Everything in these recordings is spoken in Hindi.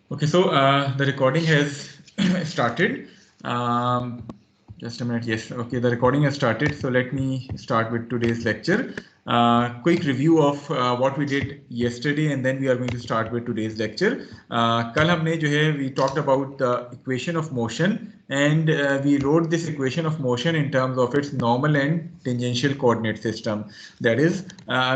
Okay, so the recording has started. Um, just a minute. Yes, okay, the recording has started. So let me start with today's lecture. Quick review of what we did yesterday, and then we are going to start with today's lecture. कल हमने जो है we talked about the equation of motion, and we wrote this equation of motion in terms of its normal and tangential coordinate system. That is,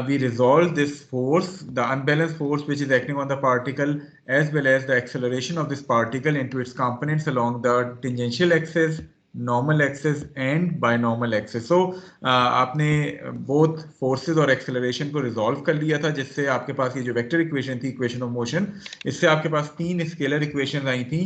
we resolve this force, the unbalanced force which is acting on the particle, as well as the acceleration of this particle into its components along the tangential axis, normal axes and binormal axes. So आपने बोथ फोर्सेस और एक्सेलरेशन को रिजॉल्व कर लिया था, जिससे आपके पास ये जो वेक्टर इक्वेशन थी, इक्वेशन ऑफ मोशन, इससे आपके पास तीन स्केलर इक्वेशन आई थी.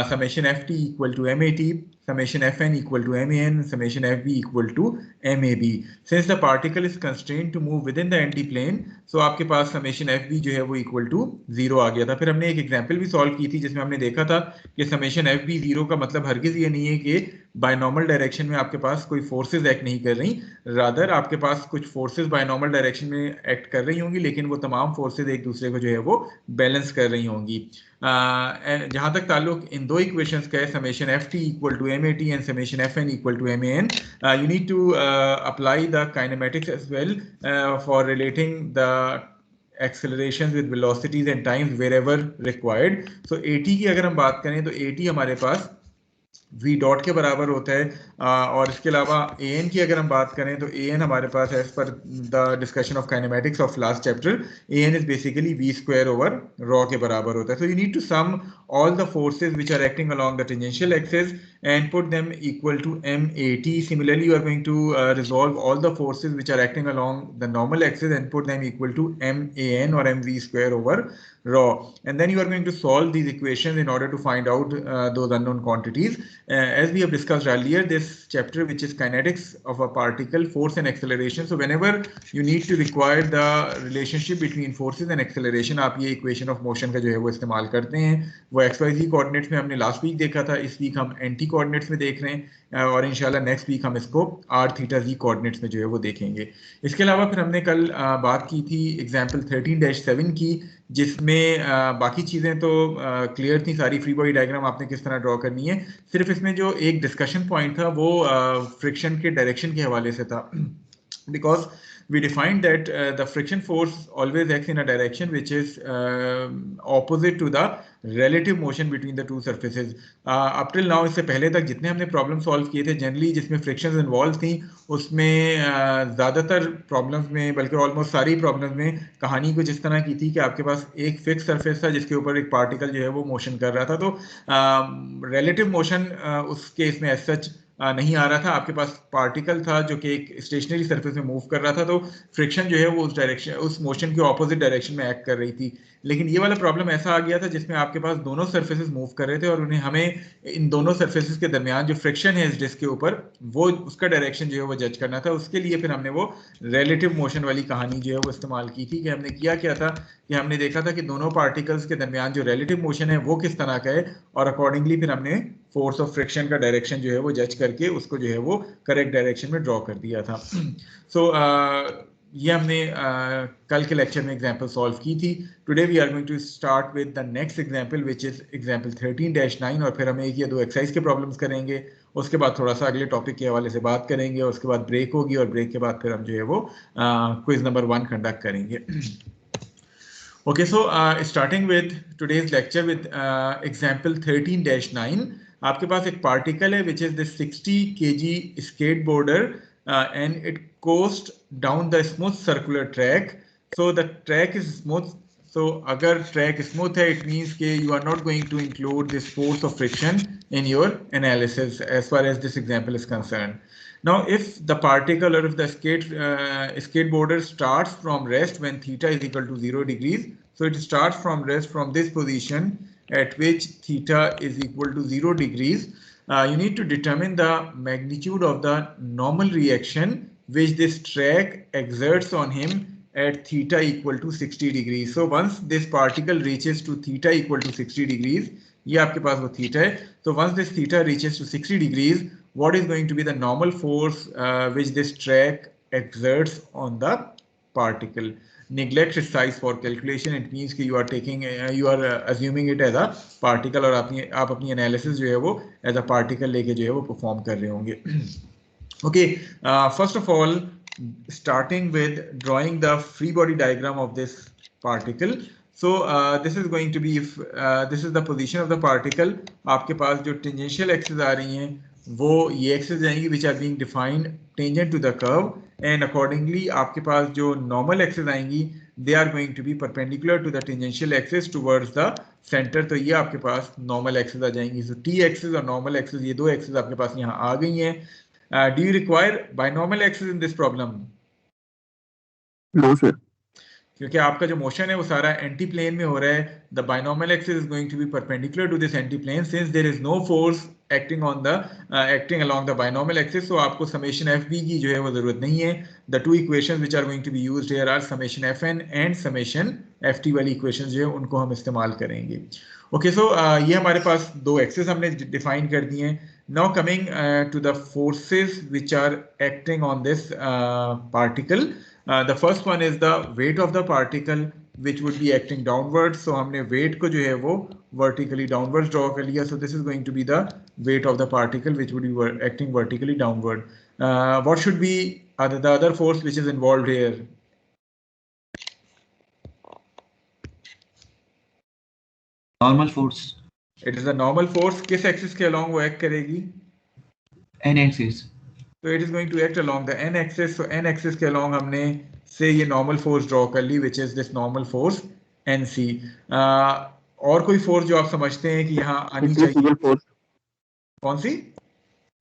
Summation F T equal to M A T, summation fn equal to man, summation fb equal to mab. Since the particle is constrained to move within the anti-plane, so आपके पास summation fb जो है वो equal to 0 आ गया था. फिर हमने एक एग्जांपल भी सॉल्व की थी जिसमें हमने देखा था कि summation fb 0 का मतलब हरगिज ये नहीं है कि बायनॉर्मल डायरेक्शन में आपके पास कोई फोर्सेस एक्ट नहीं कर रही, रादर आपके पास कुछ फोर्सेस बायनॉर्मल डायरेक्शन में एक्ट कर रही होंगी, लेकिन वो तमाम फोर्सेस एक दूसरे को जो है वो बैलेंस कर रही होंगी. जहां तक ताल्लुक इन दो इक्वेशंस का है, summation F T equal to M A T and summation F N equal to M A N, you need to apply the kinematics as well for relating the acceleration with velocities and times wherever required. So A T की अगर हम बात करें तो ए टी हमारे पास v डॉट के बराबर होता है, और इसके अलावा ए एन की अगर हम बात करें तो ए एन हमारे पास as per the discussion of kinematics of last chapter, A N is basically V square over rho के बराबर होता है. So you need to sum all the forces which are acting along the tangential axis and put them equal to MAT. Similarly, you are going to resolve all the forces which are acting along the normal axis and put them equal to MAN or MV square over rho. And then you are going to solve these equations in order to find out those unknown quantities. As we have discussed earlier, this chapter, which is kinetics of a particle, force and acceleration. So whenever you need to require the relationship between forces and acceleration, आप ये equation of motion का जो है वो इस्तेमाल करते हैं. वो XYZ कोऑर्डिनेट्स में हमने लास्ट वीक देखा था, इस वीक हम एंटी कोऑर्डिनेट्स में देख रहे हैं, और इंशाल्लाह नेक्स्ट वीक हम इसको आर थीटा जी कोऑर्डिनेट्स में जो है वो देखेंगे. इसके अलावा फिर हमने कल बात की थी एग्जांपल 13-7 की, जिसमें बाकी चीज़ें तो क्लियर थी सारी. फ्री बॉडी डायग्राम आपने किस तरह ड्रॉ करनी है, सिर्फ इसमें जो एक डिस्कशन पॉइंट था वो फ्रिक्शन के डायरेक्शन के हवाले से था, because we defined that the friction force always acts in a direction which is opposite to the relative motion between the two surfaces. Up till now, इससे पहले तक जितने हमने प्रॉब्लम सॉल्व किए थे, जनरली जिसमें फ्रिक्शंस इन्वॉल्व थी, उसमें ज़्यादातर प्रॉब्लम्स में, बल्कि ऑलमोस्ट सारी प्रॉब्लम्स में कहानी कुछ इस तरह की थी कि आपके पास एक फिक्स सरफेस था जिसके ऊपर एक पार्टिकल जो है वो मोशन कर रहा था. तो रिलेटिव मोशन उस केस में एज सच नहीं आ रहा था. आपके पास पार्टिकल था जो कि एक स्टेशनरी सरफेस में मूव कर रहा था, तो फ्रिक्शन जो है वो उस डायरेक्शन, उस मोशन के ऑपोजिट डायरेक्शन में एक्ट कर रही थी. लेकिन ये वाला प्रॉब्लम ऐसा आ गया था जिसमें आपके पास दोनों सरफेसेस मूव कर रहे थे, और उन्हें हमें इन दोनों सरफेसेस के दरमियान जो फ्रिक्शन है इस डिस्क के ऊपर, वो उसका डायरेक्शन जो है वो जज करना था. उसके लिए फिर हमने वो रिलेटिव मोशन वाली कहानी जो है वो इस्तेमाल की थी. कि हमने किया क्या था कि हमने देखा था कि दोनों पार्टिकल्स के दरमियान जो रिलेटिव मोशन है वो किस तरह का है, और अकॉर्डिंगली फिर हमने फोर्स ऑफ फ्रिक्शन का डायरेक्शन जो है वो जज करके उसको जो है वो करेक्ट डायरेक्शन में ड्रॉ कर दिया था. सो ये हमने कल के लेक्चर में एग्जांपल सॉल्व की थी. Today we are going to start with the next example which is example 13-9, और फिर हम एक या दो एक्सरसाइज के प्रॉब्लम्स करेंगे. उसके बाद थोड़ा सा अगले टॉपिक के हवाले से बात करेंगे, और उसके बाद ब्रेक होगी, और ब्रेक के बाद फिर हम जो है वो क्विज नंबर 1 कंडक्ट करेंगे. Okay, so starting with today's lecture with example 13-9, आपके पास एक पार्टिकल है which is this 60 kg skateboarder, and it coasts down the smooth circular track. So the track is smooth. So अगर track smooth है, it means कि you are not going to include this force of friction in your analysis as far as this example is concerned. Now, if the particle or if the skateboarder starts from rest when theta is equal to 0 degrees, so it starts from rest from this position at which theta is equal to 0 degrees, you need to determine the magnitude of the normal reaction which this track exerts on him at theta equal to 60 degrees. So once this particle reaches to theta equal to 60 degrees, ये आपके पास वो theta है. So once this theta reaches to 60 degrees, what is going to be the normal force which this track exerts on the particle? neglect its size for calculation. It means कि you are assuming it as a particle और आप अपनी analysis जो है वो as a particle लेके जो है वो perform कर रहे होंगे. Okay, first of all, starting with drawing the free body diagram of this particle. So this is going to be, if this is the position of the particle, आपके पास जो tangential axes आ रही हैं वो ये axes जाएंगी which are being defined tangent to the curve, and accordingly आपके पास जो normal axes आएंगी they are going to be perpendicular to the tangential axis towards the center. तो ये आपके पास normal axes आ जाएंगी. So t axis और normal axis, ये दो axes आपके पास यहाँ आ गई हैं. Do you require binomial axis in this problem? No, sir. क्योंकि आपका जो मोशन है वो सारा एंटी प्लेन में हो रहा है. The binomial axis is going to be perpendicular to this NT plane since there is no force acting along the binomial axis. So आपको समेशन एफ बी की जो है वो जरूरत नहीं है. The two equations which are going to be used here are summation F N and summation F T वाली इक्वेशंस जो है उनको हम इस्तेमाल करेंगे. ओके, सो ये हमारे पास दो एक्सिस हमने डिफाइन कर दिए हैं. Now coming to the forces which are acting on this particle. The first one is the weight of the particle which would be acting downwards. So हमने weight को जो है वो vertically downwards draw कर लिया. So this is going to be the weight of the particle which would be acting vertically downward. What should be the other force which is involved here? Normal force. It is a normal force. किस axis के along वो act करेगी? N axis. So it is going to act along the n axis. So n axis के along हमने से ये normal force draw कर ली which is this normal force nc. और कोई force जो आप समझते हैं कि यहाँ आनी चाहिए? Force. कौन सी?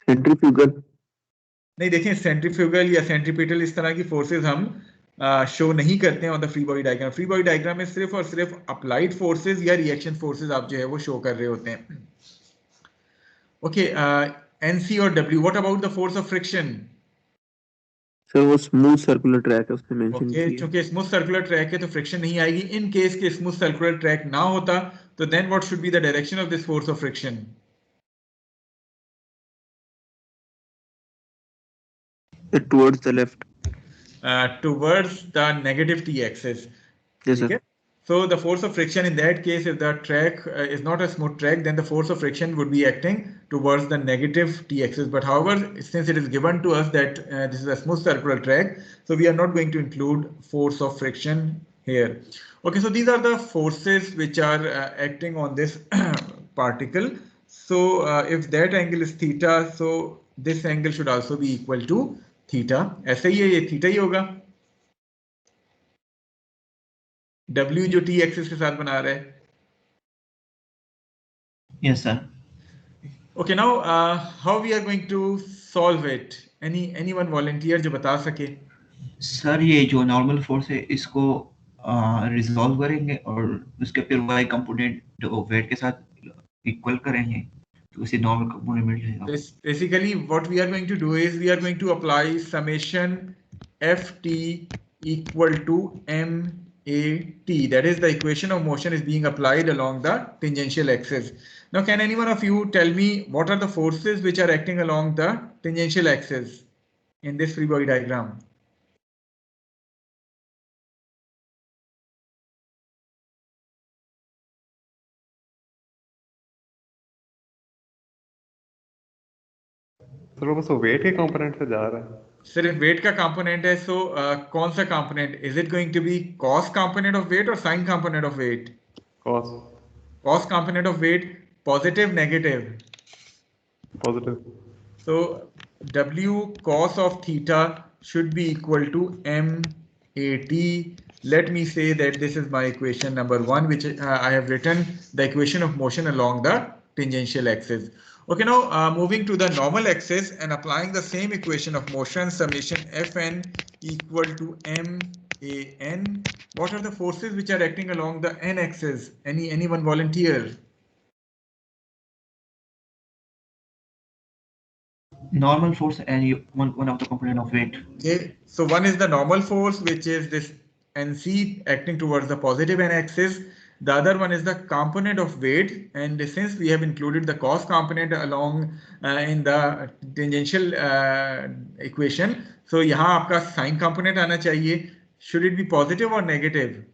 Centrifugal. नहीं, देखें सेंट्रीफ्यूगल या सेंट्रीपिटल इस तरह की फोर्सेस हम शो नहीं करते हैं on the free body diagram. Free body diagram में सिर्फ और सिर्फ अप्लाइड फोर्सेस या रिएक्शन फोर्सेस आप जो है वो शो कर रहे होते हैं. ओके, NC और W. What about the force of friction? Sir वो स्मूथ सर्कुलर ट्रैक है उसने मेंशन किया. ओके, क्योंकि स्मूथ सर्कुलर ट्रैक है तो फ्रिक्शन नहीं आएगी. इन केस के स्मूथ सर्कुलर ट्रैक ना होता तो then what should be the direction of this force of friction? Towards the left. Towards the negative t axis. Yes, sir. Okay? So the force of friction in that case, if the track is not a smooth track, then the force of friction would be acting towards the negative t axis. But however, since it is given to us that this is a smooth circular track, so we are not going to include force of friction here. Okay, so these are the forces which are acting on this particle. So if that angle is theta, so this angle should also be equal to theta. ऐसे ही है, ये theta ही होगा. W जो t एक्सिस के साथ बना रहा है. Yes, sir. Okay, now how we are going to solve it? Anyone volunteer जो बता सके? सर ये जो नॉर्मल फोर्स है इसको रिजॉल्व करेंगे और उसके फिर y कंपोनेंट जो वेट के साथ इक्वल करेंगे तो उसे नॉर्मल कंपोनेंट मिल जाएगा. Basically what we are going to do is we are going to apply summation ft equal to m at. That is the equation of motion is being applied along the tangential axis. Now can anyone of you tell me what are the forces which are acting along the tangential axis in this free body diagram? तो बस वेट के कंपोनेंट से जा रहा है. सिर्फ वेट का कंपोनेंट है. सो कौन सा component? Is it going to be cos component of weight और sine component of weight? Cos component of weight. Positive negative? Positive. So W cos of theta should be equal to m at. Let me say that this is my equation number 1 which I have written the equation of motion along the tangential axis. Okay, now moving to the normal axis and applying the same equation of motion, summation Fn equal to MAN. What are the forces which are acting along the n axis? Anyone volunteer? Normal force and one of the component of weight. Okay, so one is the normal force which is this NC acting towards the positive n axis. The other one is the component of weight, and since we have included the cos component along in the tangential equation, so यहाँ आपका sin component आना चाहिए. should it be positive or negative?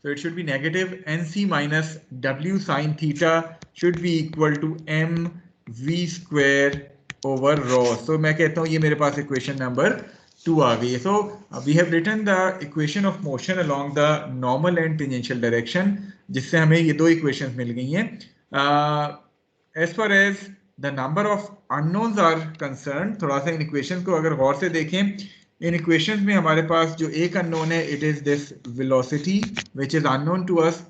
So it should be negative. NC minus W sine theta should be equal to mv square over rho. So मैं कहता हूँ ये मेरे पास equation number 2 आ गई है. So we have written the equation of motion along the normal and tangential direction, जिससे हमें ये दो equations मिल गई हैं. As far as the number of unknowns are concerned, थोड़ा सा इन equations को अगर गौर से देखें, इन equations में हमारे पास जो एक unknown है, it is this velocity which is unknown to us.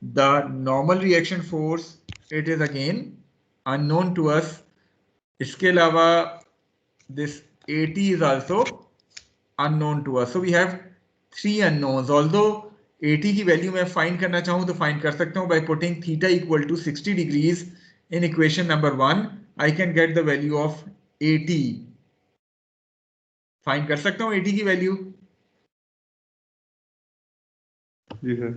The normal reaction force, it is again unknown to us. इसके अलावा this AT is also unknown to us. So we have three unknowns. Although AT की वैल्यू मैं फाइंड करना चाहूँ तो फाइंड कर सकता हूँ by putting theta equal to 60 degrees in equation number 1. I can get the value of AT. Find कर सकता हूँ AT की वैल्यू. जी सर.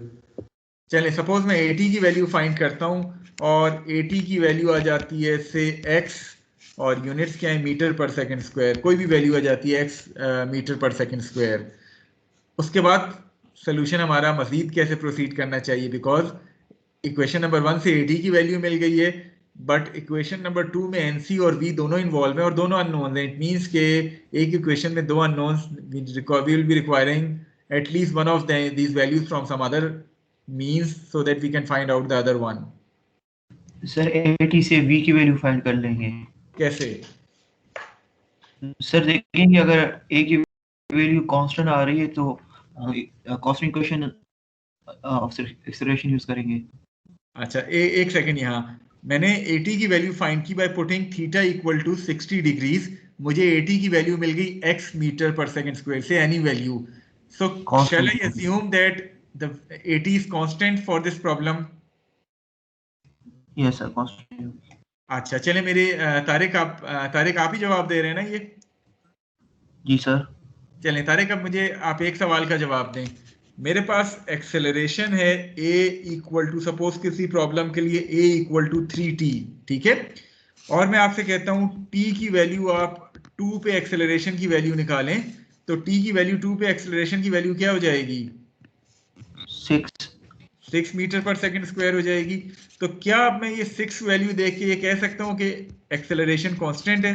चलिए सपोज मैं AT की वैल्यू फाइंड करता हूँ और AT की वैल्यू आ जाती है से x और यूनिट्स क्या है मीटर पर सेकंड स्क्वायर. कोई भी वैल्यू आ जाती है x मीटर पर सेकंड स्क्वायर. उसके बाद सोल्यूशन हमारा मजीद कैसे प्रोसीड करना चाहिए, बिकॉज इक्वेशन नंबर 1 से AT की वैल्यू मिल गई है, बट इक्वेशन नंबर 2 में NC और V दोनों इन्वॉल्व है और दोनों अननोन है. इट मींस के एक इक्वेशन में दो unknowns, we will be requiring at least one of these values from some other means so that we can find out the other one. Sir AT से V की वैल्यू फाइंड कर लेंगे. कैसे? सर देखेंगे अगर A की वैल्यू कांस्टेंट आ रही है तो constant equation of acceleration use करेंगे. अच्छा एक सेकंड, यहाँ मैंने AT की वैल्यू फाइंड की by putting theta equal to 60 degrees. मुझे AT की वैल्यू मिल गई x मीटर पर सेकंड स्क्वायर से any value. So shall I assume that the AT is constant for this problem? Yes sir, constant. अच्छा चले मेरे तारिक आप ही जवाब दे रहे हैं ना ये? जी सर. चलें तारिक, अब मुझे आप एक सवाल का जवाब दें. मेरे पास एक्सेलरेशन है a इक्वल टू, सपोज किसी प्रॉब्लम के लिए a इक्वल टू 3t, ठीक है, और मैं आपसे कहता हूं t की वैल्यू आप 2 पे एक्सेलरेशन की वैल्यू निकालें, तो t की वैल्यू 2 पे एक्सेलरेशन की वैल्यू क्या हो जाएगी? 6 मीटर पर सेकंड स्क्वायर हो जाएगी. तो क्या अब मैं ये 6 वैल्यू देख के ये कह सकता हूं कि एक्सेलरेशन कांस्टेंट है?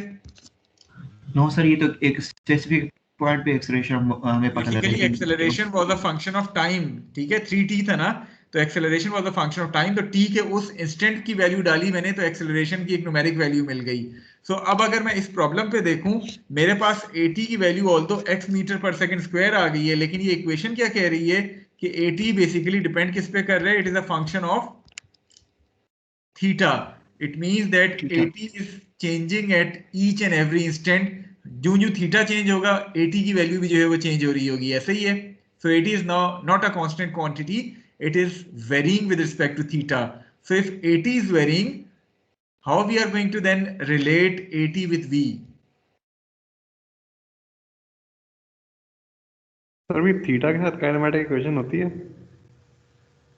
नो सर, ये तो एक स्पेसिफिक पॉइंट पे एक्सेलरेशन हमें पता लगा. Basically acceleration was a function of time, ठीक है, 3t था ना, तो acceleration was a function of time. तो t के उस इंस्टेंट की वैल्यू डाली मैंने, तो एक्सेलरेशन की एक न्यूमेरिक वैल्यू मिल गई. सो अब अगर मैं इस प्रॉब्लम पे देखूं, मेरे पास AT की वैल्यू ऑल्दो x मीटर पर सेकंड स्क्वायर आ गई है, लेकिन ये इक्वेशन क्या कह रही है कि AT बेसिकली डिपेंड किस पे कर रहा है? It is a function of theta. It means that AT is changing eight each and every instant. जो थीटा चेंज होगा AT की वैल्यू भी जो है वो चेंज हो रही होगी. ऐसा ही है. सो AT is not a constant quantity, it is varying with respect to theta. So if AT is varying, how we are going to then relate AT with V? Sir भी थीटा के साथ काइनेमेटिक इक्वेशन होती है.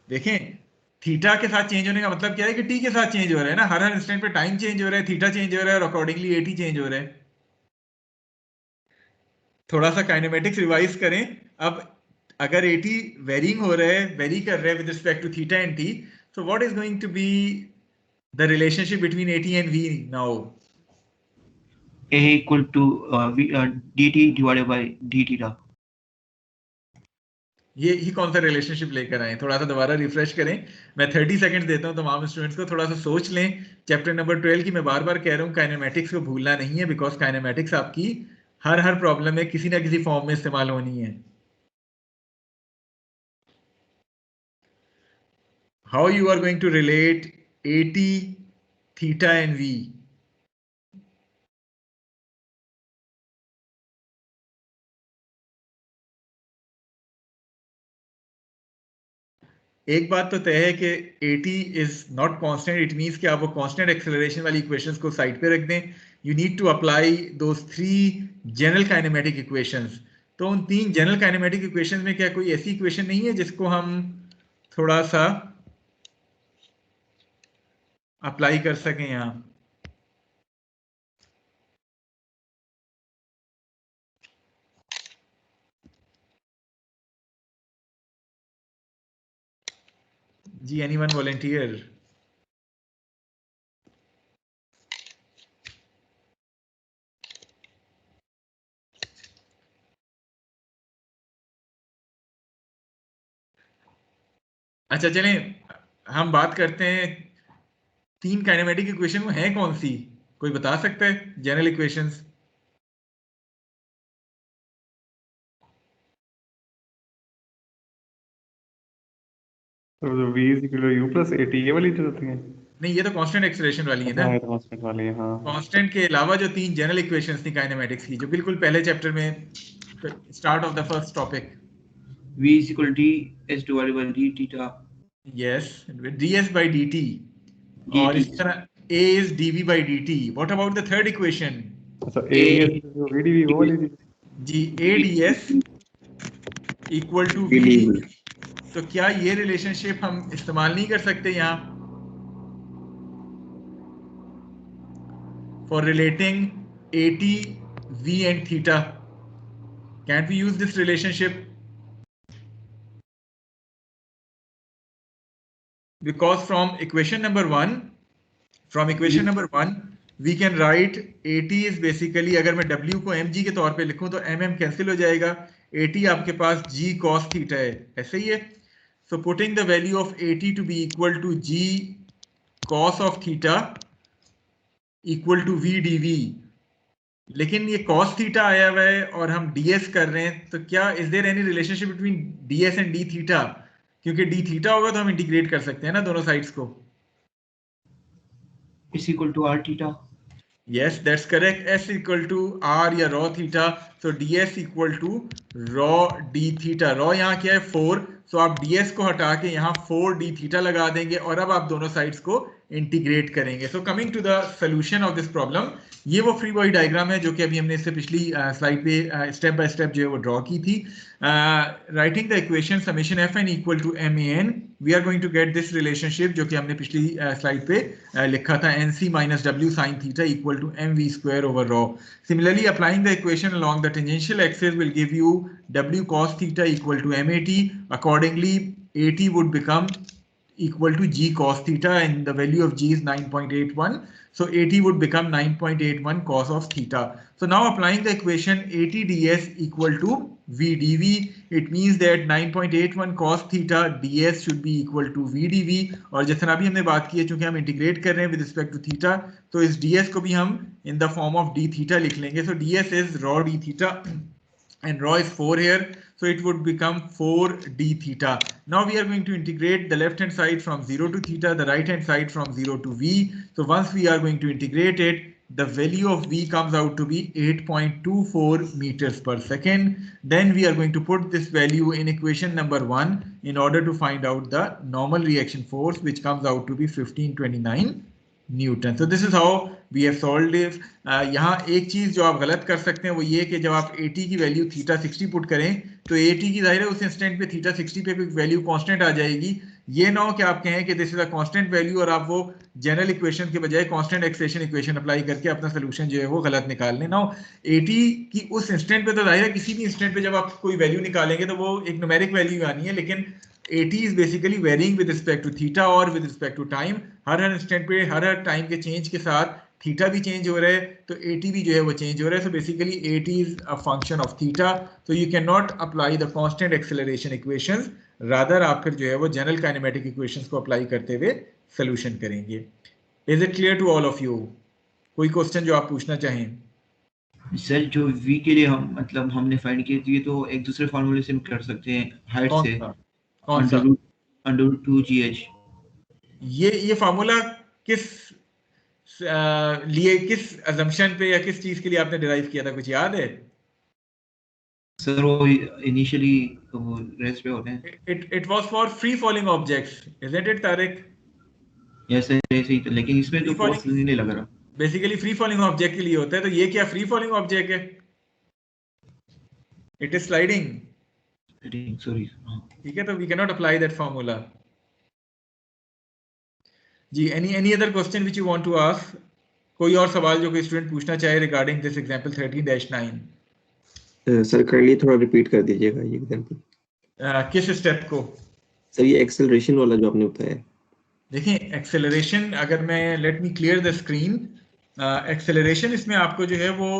देखें, थीटा के साथ चेंज होने का मतलब क्या है कि t के साथ चेंज हो रहा है ना, हर इंस्टेंट पे टाइम चेंज हो रहा है, थीटा चेंज हो रहा है और अकॉर्डिंगली AT चेंज हो रहा है. थोड़ा सा काइनेमेटिक्स रिवाइज करें. अब अगर AT वेरिंग हो रहा है, वेरी कर रहा है with respect to theta and t, so what is going to be the relationship between AT and V now? A equal to dt divided by d theta. ये कौन सा रिलेशनशिप लेकर आए? थोड़ा सा दोबारा रिफ्रेश करें. मैं 30 सेकंड्स देता हूं तमाम स्टूडेंट्स को, थोड़ा सा सोच लें. चैप्टर नंबर 12 की मैं बार बार कह रहा हूं, काइनेमेटिक्स को भूलना नहीं है, बिकॉज काइनेमेटिक्स आपकी हर प्रॉब्लम में किसी ना किसी फॉर्म में इस्तेमाल होनी है. How you are going to relate AT, theta and V? एक बात तो तय है कि AT is not constant. It means कि आप वो कांस्टेंट एक्सेलरेशन वाली इक्वेशंस को साइड पे रख दें. You need to apply those 3 general kinematic equations. तो उन 3 जनरल काइनेमेटिक इक्वेशंस में क्या कोई ऐसी इक्वेशन नहीं है जिसको हम थोड़ा सा अप्लाई कर सकें यहाँ। जी एनीवन वॉलंटियर? अच्छा चलें, हम बात करते हैं 3 काइनेमेटिक इक्वेशन वो हैं कौन सी, कोई बता सकता है जनरल इक्वेशंस? तो जो v is equal to u plus at ये वाली जो होती है। नहीं, ये तो कांस्टेंट एक्सेलरेशन वाली है अच्छा ना। ये तो कांस्टेंट वाली है, हाँ। कांस्टेंट के अलावा जो 3 जनरल इक्वेशंस थी काइनेमेटिक्स की, जो बिल्कुल पहले चैप्टर में start of the first topic. V is equal to S divided by d theta yes, ds by dt, और इस dt. तरह a is dv by dt। What about the third equation? अच्छा A ads जो vdv वो वाली थी। जी a ds equal to v। तो क्या ये रिलेशनशिप हम इस्तेमाल नहीं कर सकते यहाँ for relating at, v and theta? Can't we use this relationship? Because from equation number 1 we can write at is basically, अगर मैं w को mg के तौर पे लिखूं तो mm कैंसिल हो जाएगा, at आपके पास g cos theta है, ऐसे ही है। So putting the value of at to be equal to g cos of theta equal to v dv, लेकिन ये cos थीटा आया हुआ है और हम ds कर रहे हैं, तो क्या is there any relationship between ds and d theta? क्योंकि d थीटा होगा तो हम इंटीग्रेट कर सकते हैं ना दोनों साइड्स को। is equal to r theta. Yes, that's correct. S equal to r या rho theta, so ds equal to rho d theta। rho यहाँ क्या है 4, so आप ds को हटा के यहाँ 4 d theta लगा देंगे और अब आप दोनों साइड्स को इंटीग्रेट करेंगे। So coming to the solution of this problem, ये वो फ्री बॉडी डायग्राम है जो कि अभी हमने इससे पिछली स्लाइड पे स्टेप बाय स्टेप जो है वो ड्रॉ की थी। Writing the equation summation F N equal to M A N, we are going to get this relationship जो कि हमने पिछली स्लाइड पे लिखा था, N C minus W sine theta equal to M V square over rho. Similarly applying the equation along the tangential axis will give you w cos theta equal to mat। accordingly at would become equal to g cos theta and the value of g is 9.81, so at would become 9.81 cos of theta। So now applying the equation at ds equal to v dv, it means that 9.81 cos theta ds should be equal to v dv। और जिस तरह अभी हमने बात की है, चूंकि हम इंटीग्रेट कर रहे हैं with respect to theta, तो इस ds को भी हम in the form of d theta लिख लेंगे। So ds is rho d theta and rho is 4 here, so it would become 4 d theta। Now we are going to integrate the left hand side from 0 to theta, the right hand side from 0 to v। So once we are going to integrate it, the value of v comes out to be 8.24 meters per second। Then we are going to put this value in equation number 1 in order to find out the normal reaction force, which comes out to be 1529 newton. So this is how we have solved this. यहाँ एक चीज जो आप गलत कर सकते हैं वो ये कि जब आप 80 की वैल्यू थीटा 60 पुट करें तो 80 की जाहिर है उस इंस्टेंट पे थीटा 60 पे कोई वैल्यू कांस्टेंट आ जाएगी। ये ना हो कि आप कहें कि this is a constant value और आप वो जनरल इक्वेशन के बजाय कांस्टेंट एक्सेशन इक्वेशन अप्लाई करके अपना सोल्यूशन जो है वो गलत निकाल लें। ना 80 की उस इंस्टेंट पे तो जाहिर है किसी भी इंस्टेंट पे जब आप कोई वैल्यू निकालेंगे तो वो एक न्यूमेरिक वैल्यू आनी है, लेकिन 80 is basically varying with respect to theta और with respect to time। Her instant पे हर टाइम के चेंज के साथ थीटा भी चेंज हो रहा है, तो 80 भी जो है वो चेंज हो रहा है। So basically 80 is a function of theta, so you cannot apply the constant acceleration equations, rather आप फिर जो है वो जनरल काइनेमेटिक इक्वेशंस को अप्लाई करते हुए सोल्यूशन करेंगे। Is it clear to all of you? कोई क्वेश्चन जो आप पूछना चाहें? सर जो v के लिए हम मतलब हमने फाइंड किए थे तो एक दूसरे फार्मूले से हम कर सकते हैं हाइट कौन से, सा कौन सा? Under root 2gh। ये फार्मूला किस लिए, किस अजम्पशन पे या किस चीज के लिए आपने डिराइव किया था, कुछ याद है? सर वो इनिशियली रेस पे होते हैं। It was for free falling objects, isn't it Tariq? Yes sir ऐसे ही तो, लेकिन इसमें फ्री तो फॉलिंग फोर्स नहीं लग रहा। बेसिकली फ्री फॉलिंग ऑब्जेक्ट के लिए होता है, तो ये क्या फ्री फॉलिंग ऑब्जेक्ट है? It is sliding, sorry. ठीक है, तो we can not apply that formula. जी, any other question which you want to ask? कोई और सवाल जो कोई स्टूडेंट पूछना चाहे regarding this example 13-9? Sir kindly थोड़ा रिपीट कर दीजिएगा ये एग्जांपल। किस स्टेप को? सर ये एक्सेलरेशन वाला जो आपने बताया। देखिए एक्सेलरेशन, अगर मैं let me clear the screen, acceleration इसमें आपको जो है वो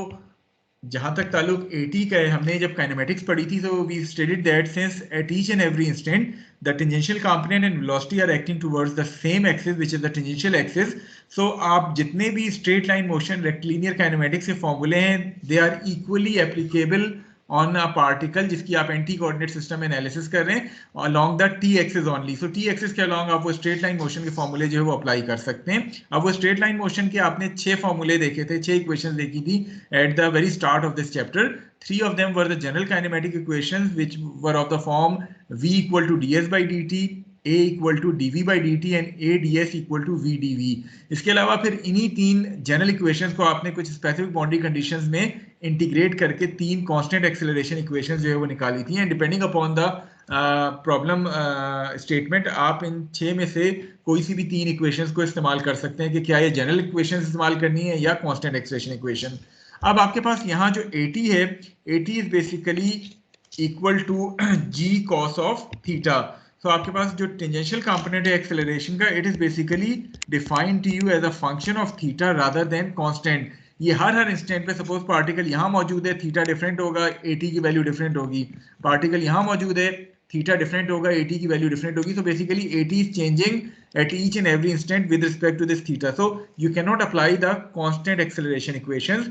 जहां तक ताल्लुक AT का है, हमने जब काइनेमेटिक्स पढ़ी थी तो we studied that since at each and every instant the tangential component and velocity are acting towards the same axis which is the tangential axis. So आप जितने भी straight line motion rectilinear kinematics के फॉर्मूले हैं they are equally applicable on a particle जिसकी आप एंटी कोऑर्डिनेट सिस्टम एनालिसिस कर रहे हैं along the T axis only. So T axis के अलोंग आप वो स्ट्रेट लाइन मोशन के फॉर्मूले जो है वो अप्लाई कर सकते हैं। अब वो स्ट्रेट लाइन मोशन के आपने 6 फॉर्मूले देखे थे, 6 इक्वेशंस देखी थी at the very start of this chapter. 3 of them were the general kinematic equations which were of the form v equal to ds by dt, a equal to dv by dt and a ds equal to v dv। इसके अलावा फिर इन्हीं 3 जनरल इक्वेशंस को आपने कुछ स्पेसिफिक बाउंड्री कंडीशंस में इंटीग्रेट करके 3 कांस्टेंट एक्सेलरेशन इक्वेशंस जो है वो निकाली थी। And depending upon the problem statement आप इन 6 में से कोई सी भी 3 इक्वेशंस को इस्तेमाल कर सकते हैं कि क्या ये जनरल इक्वेशंस इस्तेमाल करनी है या कांस्टेंट एक्सेलरेशन इक्वेशन। अब आपके पास यहाँ जो AT है, AT is basically equal to g cos of theta. तो आपके पास जो टेंजेंशियल कंपोनेंट है एक्सेलरेशन का, it is basically defined to you as a function of theta rather than constant. ये हर इंस्टेंट पे सपोज पार्टिकल यहाँ मौजूद है, थीटा डिफरेंट होगा, AT की वैल्यू डिफरेंट होगी। पार्टिकल यहाँ मौजूद है, थीटा डिफरेंट होगा, AT की वैल्यू डिफरेंट होगी। So basically AT is changing at each and every instant with respect to this theta. So you cannot apply the constant acceleration equations.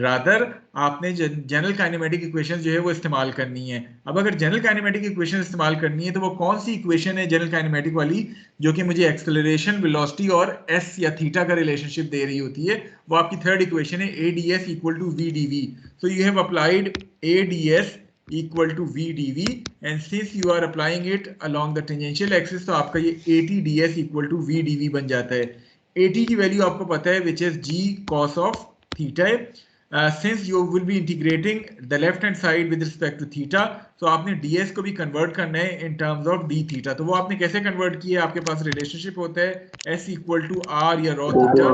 Rather आपने जनरल काइनेमेटिक इक्वेशन जो है वो इस्तेमाल करनी है। अब अगर जनरल काइनेमेटिक इक्वेशन इस्तेमाल करनी है तो वो कौन सी इक्वेशन है जनरल काइनेमेटिक वाली जो कि मुझे एक्सेलरेशन, वेलोसिटी और s या थीटा का रिलेशनशिप दे रही होती है? वो आपकी थर्ड इक्वेशन है ADS equal to VdV. So you have applied ADS equal to VdV and since you are applying it along the tangential axis तो आपका ये ATDS equal to VdV बन जाता है। AT की वैल्यू आपको पता है which is g cos of theta है। Since you will be integrating the left hand side with respect to theta, so आपने ds को भी कन्वर्ट करना है in terms of d theta। तो वो आपने कैसे कन्वर्ट किया? आपके पास रिलेशनशिप होता है s equal to r या rho theta।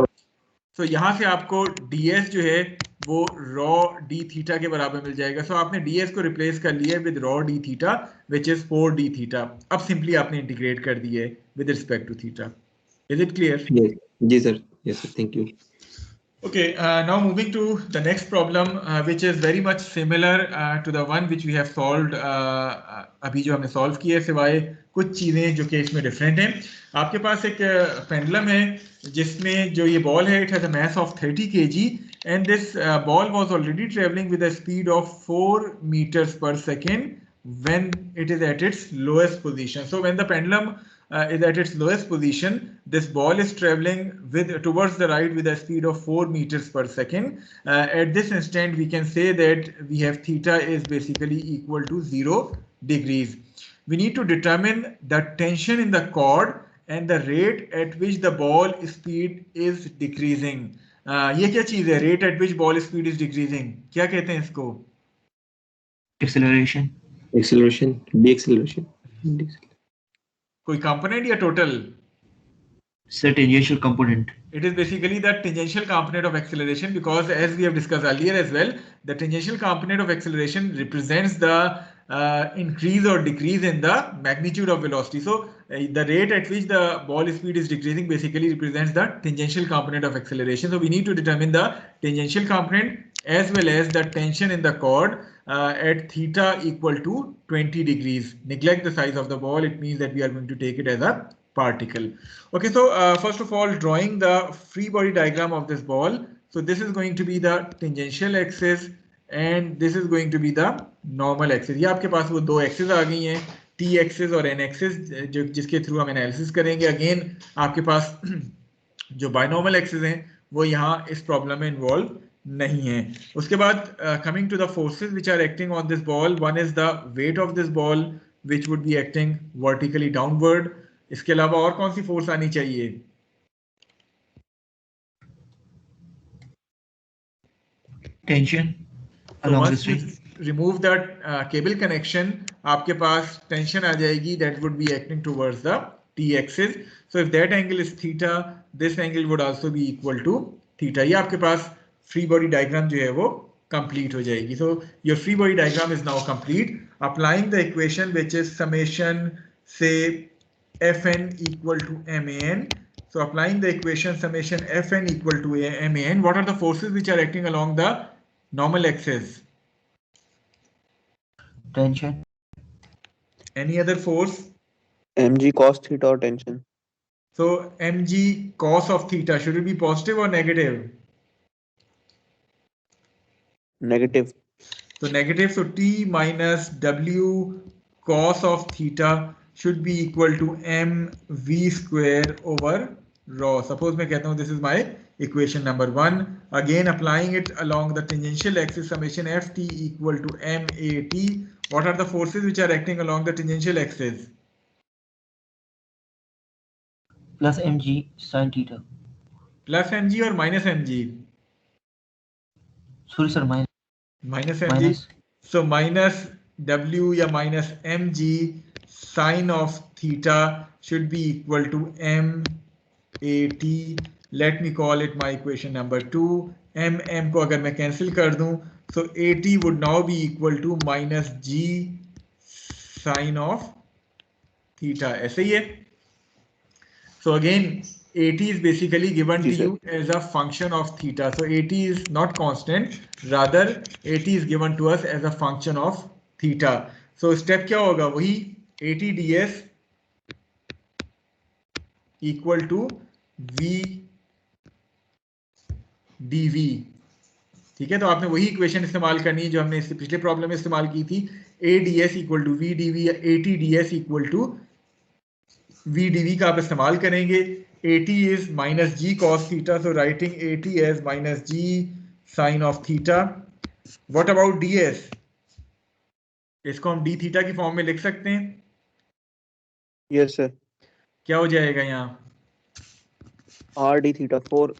तो यहाँ से आपको ds जो है वो rho d theta के बराबर मिल जाएगा। सो आपने ds को रिप्लेस कर लिया है with rho d theta which is 4d theta। अब सिंपली आपने इंटीग्रेट कर दिए with respect to theta. Is it clear? जी sir, yes sir, thank you. Okay, now moving to the next problem, which is very much similar to the one which we have solved अभी जो हमने सॉल्व किया है, सिवाय कुछ चीज़ें जो कि इसमें डिफरेंट हैं। आपके पास एक पेंडुलम है जिसमें जो ये बॉल है, it has a mass of 30 kg and this ball was already traveling with a speed of 4 meters per second when it is at its lowest position. So when the pendulum is at its lowest position, this ball is traveling towards the right with a speed of 4 meters per second. At this instant, we can say that we have theta is basically equal to 0 degrees. We need to determine the tension in the cord and the rate at which the ball speed is decreasing. ये क्या चीज है? Rate at which ball speed is decreasing, क्या कहते हैं इसको? Acceleration. Acceleration, deceleration. कोई component या total? Sir, tangential component. It is basically the tangential component of acceleration because as we have discussed earlier as well, the tangential component of acceleration represents the increase or decrease in the magnitude of velocity. So the rate at which the ball speed is decreasing basically represents the tangential component of acceleration. So we need to determine the tangential component as well as the tension in the cord at theta equal to 20 degrees. Neglect the size of the ball. It means that we are going to take it as a particle. Okay, so first of all, drawing the free body diagram of this ball. So this is going to be the tangential axis and this is going to be the normal axis. ये आपके पास वो दो एक्सिस आ गई हैं, t axis और n axis, जो जिसके थ्रू हम एनालिसिस करेंगे। अगेन आपके पास जो बायनॉर्मल एक्सिस हैं वो यहाँ इस प्रॉब्लम में इन्वॉल्व नहीं है। उसके बाद coming to the forces which are acting on this ball, one is the weight of this ball which would be acting vertically downward. इसके अलावा और कौन सी फोर्स आनी चाहिए? Tension along the string. Remove that cable connection, आपके पास टेंशन आ जाएगी that would be acting towards the t axis. So if that angle is theta, this angle would also be equal to theta. ये आपके पास free body diagram जो है वो complete हो जाएगी. So your free body diagram is now complete. Applying the equation which is summation say Fn equal to MAN. So applying the equation summation Fn equal to MAN, what are the forces which are acting along the normal axis? Tension. Any other force? mg cos theta or tension. So mg cos of theta, should it be positive or negative? Negative. So negative, so t minus w cos of theta should be equal to mv square over rho. Suppose मैं कहता हूँ this is my equation number 1. Again applying it along the tangential axis, summation ft equal to mat. What are the forces which are acting along the tangential axis? Plus mg sin theta. Plus mg or minus mg? Sorry sir, minus. Minus mg. Minus. So minus w या minus mg sine of theta should be equal to mat. Let me call it my equation number 2. m को अगर मैं cancel कर दूं, so at would now be equal to minus g sine of theta. ऐसे ही है. So again, at is basically given to you as a function of theta. So at is not constant, rather at is given to us as a function of theta. So step क्या होगा? वही at ds equal to v dv. ठीक है, तो आपने वही इक्वेशन इस्तेमाल करनी है जो हमने इससे पिछले प्रॉब्लम में इस्तेमाल की थी. a ds equal to v dv या at ds equal to v dv का आप इस्तेमाल करेंगे. at is minus g cos theta, so writing at as minus g sin of theta. What about ds? इसको हम d theta की फॉर्म में लिख सकते हैं. Yes sir. क्या हो जाएगा यहाँ? r d theta 4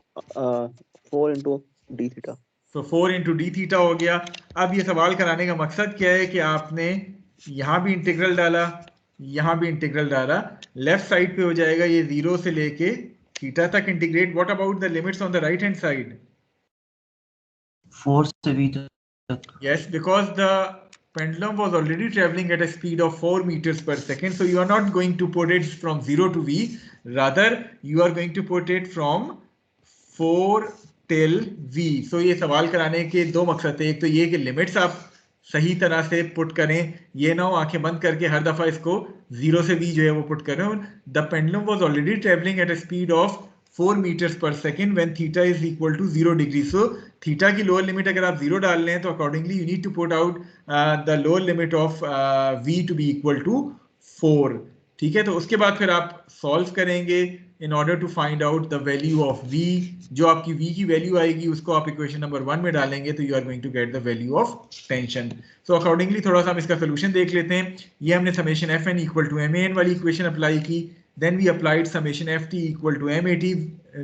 into d theta. तो 4 into d theta हो गया. अब ये सवाल कराने का मकसद क्या है कि आपने यहाँ भी इंटीग्रल डाला, यहाँ भी इंटीग्रल डाला, लेफ्ट साइड पे हो जाएगा ये 0 से लेके थीटा तक integrate. What about the limits on the right hand side? 4 से v तक. Yes, because the pendulum was already traveling at a speed of 4 meters per second, so you are not going to put it from 0 to v, rather you are going to put it from 4 till v. So ये सवाल कराने के दो मकसद है. एक तो ये कि लिमिट्स आप सही तरह से पुट करें, ये ना हो आंखें बंद करके हर दफा इसको 0 से v जो है वो पुट करें. The pendulum was already travelling at a speed of 4 meters per second when theta is equal to 0 degree. So theta की lower limit अगर आप 0 डाल लें तो accordingly you need to put out the lower limit of v to be equal to 4. ठीक है, तो उसके बाद फिर आप solve करेंगे in order to find out the value of v. जो आपकी v की वैल्यू आएगी उसको आप इक्वेशन नंबर 1 में डालेंगे तो you are going to get the value of tension. So accordingly थोड़ा सा हम इसका सोल्यूशन देख लेते हैं. ये हमने summation fn equal to man वाली इक्वेशन अप्लाई की. Then we applied summation ft equal to mat,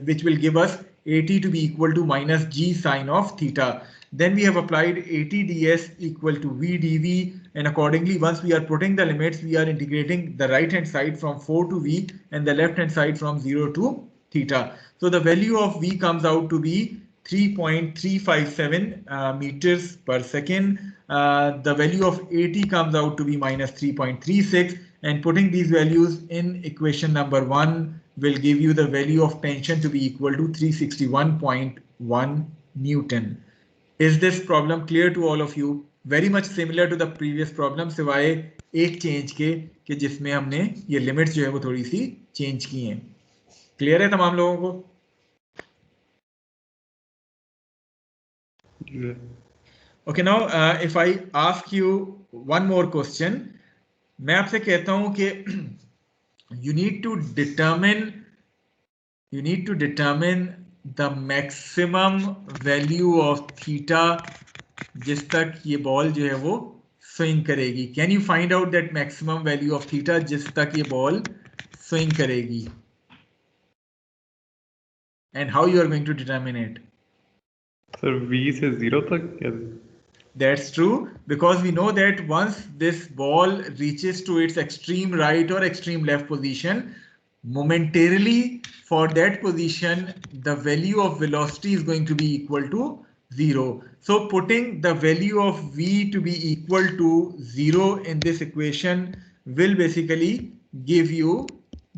which will give us at to be equal to minus g sine of theta. Then we have applied at ds equal to v dv, and accordingly once we are putting the limits, we are integrating the right hand side from 4 to v and the left hand side from 0 to theta. So the value of v comes out to be 3.357 meters per second. The value of at comes out to be minus 3.36. And putting these values in equation number 1 will give you the value of tension to be equal to 361.1 Newton. Is this problem clear to all of you? Very much similar to the previous problem, सिवाय एक चेंज के कि जिसमें हमने ये लिमिट्स जो है वो थोड़ी सी चेंज की हैं. क्लियर है तमाम लोगों को? Okay, now if I ask you one more question. मैं आपसे कहता हूं कि you need to determine the maximum value of theta जिस तक ये बॉल जो है वो स्विंग करेगी. Can you find out that maximum value of theta जिस तक ये बॉल स्विंग करेगी? And how you are going to determine it? Sir v से 0 तक क्या? That's true, because we know that once this ball reaches to its extreme right or extreme left position, momentarily for that position, the value of velocity is going to be equal to 0. So putting the value of v to be equal to 0 in this equation will basically give you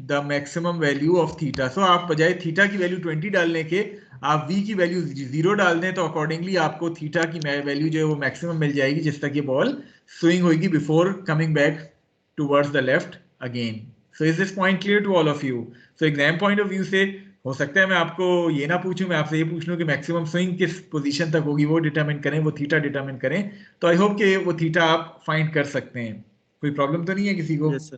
the maximum value of theta. So आप बजाय थीटा की वैल्यू 20 डालने के आप v की वैल्यू 0 डाल दें तो अकॉर्डिंगली आपको थीटा की वैल्यू जो है वो मैक्सिमम मिल जाएगी जिस तक ये बॉल स्विंग होगी before coming back towards the left again. So is this point clear to all of you? So exam point of view से हो सकता है मैं आपको ये ना पूछूं, मैं आपसे ये पूछ लूं कि मैक्सिमम स्विंग किस पोजीशन तक होगी वो डिटरमिन करें, वो थीटा डिटरमिन करें. तो आई होप कि वो थीटा आप फाइंड कर सकते हैं. कोई प्रॉब्लम तो नहीं है किसी को? Yes, sir.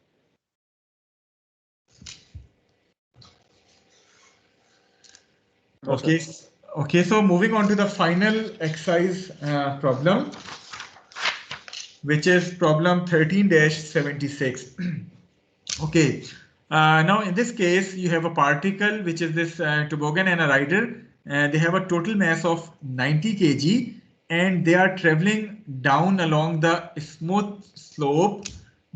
No, Okay. sir. Okay, so moving on to the final exercise problem, which is problem 13-76. Okay, now in this case you have a particle which is this toboggan and a rider, and they have a total mass of 90 kg and they are traveling down along the smooth slope